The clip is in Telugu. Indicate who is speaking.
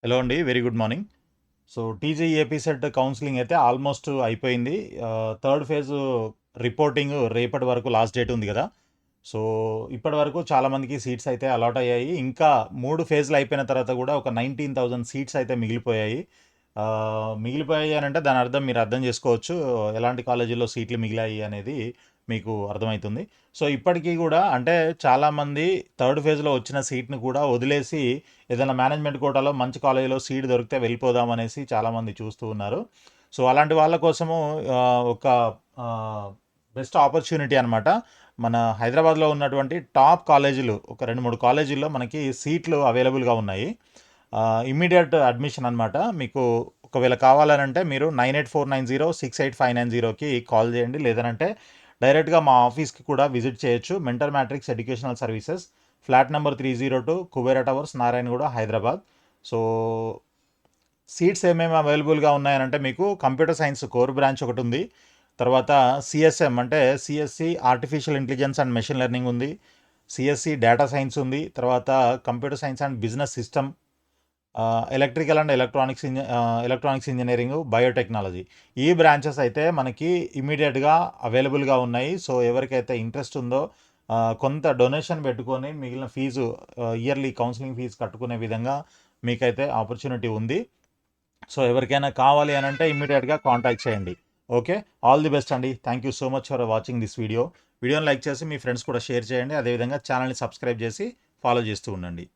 Speaker 1: హలో అండి. Very good morning. So TG AP set counselling అయితే ఆల్మోస్ట్ అయిపోయింది. థర్డ్ ఫేజ్ రిపోర్టింగ్ రేపటి వరకు లాస్ట్ డేట్ ఉంది కదా. సో ఇప్పటి వరకు చాలామందికి సీట్స్ అయితే అలాట్ అయ్యాయి. ఇంకా 3 ఫేజ్లు అయిపోయిన తర్వాత కూడా ఒక 19,000 సీట్స్ అయితే మిగిలిపోయాయి. మిగిలిపోయాయి అని అంటే దాని అర్థం మీరు అర్థం చేసుకోవచ్చు ఎలాంటి కాలేజీల్లో సీట్లు మిగిలాయి అనేది మీకు అర్థమవుతుంది. సో ఇప్పటికీ కూడా అంటే చాలామంది థర్డ్ ఫేజ్లో వచ్చిన సీట్ని కూడా వదిలేసి ఏదైనా మేనేజ్మెంట్ కోటాలో మంచి కాలేజీలో సీట్ దొరికితే వెళ్ళిపోదాం అనేసి చాలామంది చూస్తూ ఉన్నారు. సో అలాంటి వాళ్ళ కోసము ఒక బెస్ట్ ఆపర్చునిటీ అనమాట. మన హైదరాబాద్లో ఉన్నటువంటి టాప్ కాలేజీలు ఒక 2-3 కాలేజీల్లో మనకి సీట్లు అవైలబుల్గా ఉన్నాయి. ఇమ్మీడియట్ అడ్మిషన్ అనమాట. మీకు ఒకవేళ కావాలనంటే మీరు 9849068590కి కాల్ చేయండి. లేదనంటే డైరెక్ట్గా మా ఆఫీస్కి కూడా విజిట్ చేయొచ్చు. Mentor matrix educational services, flat number 302 Kubera towers, Narayanguda, Hyderabad. So seats ఏమేమి అవైలబుల్గా ఉన్నాయనంటే మీకు కంప్యూటర్ సైన్స్ కోర్ బ్రాంచ్ ఒకటి ఉంది. తర్వాత సిఎస్ఎం అంటే CSC artificial intelligence and machine learning ఉంది. సిఎస్సి డేటా సైన్స్ ఉంది. తర్వాత computer science and business system, electrical and electronics engineering, biotechnology. ఈ బ్రాంచెస్ అయితే మనకి ఇమీడియట్గా అవైలబుల్గా ఉన్నాయి. సో ఎవరికైతే ఇంట్రెస్ట్ ఉందో కొంత డొనేషన్ పెట్టుకొని మిగిలిన ఫీజు ఇయర్లీ కౌన్సిలింగ్ ఫీజు కట్టుకునే విధంగా మీకైతే ఆపర్చునిటీ ఉంది. సో ఎవరికైనా కావాలి అని అంటే ఇమీడియట్గా కాంటాక్ట్ చేయండి. ఓకే, ఆల్ ది బెస్ట్ అండి. Thank you so much for watching this వీడియోని లైక్ చేసి మీ ఫ్రెండ్స్ కూడా షేర్ చేయండి. అదేవిధంగా ఛానల్ని సబ్స్క్రైబ్ చేసి ఫాలో చేస్తూ ఉండండి.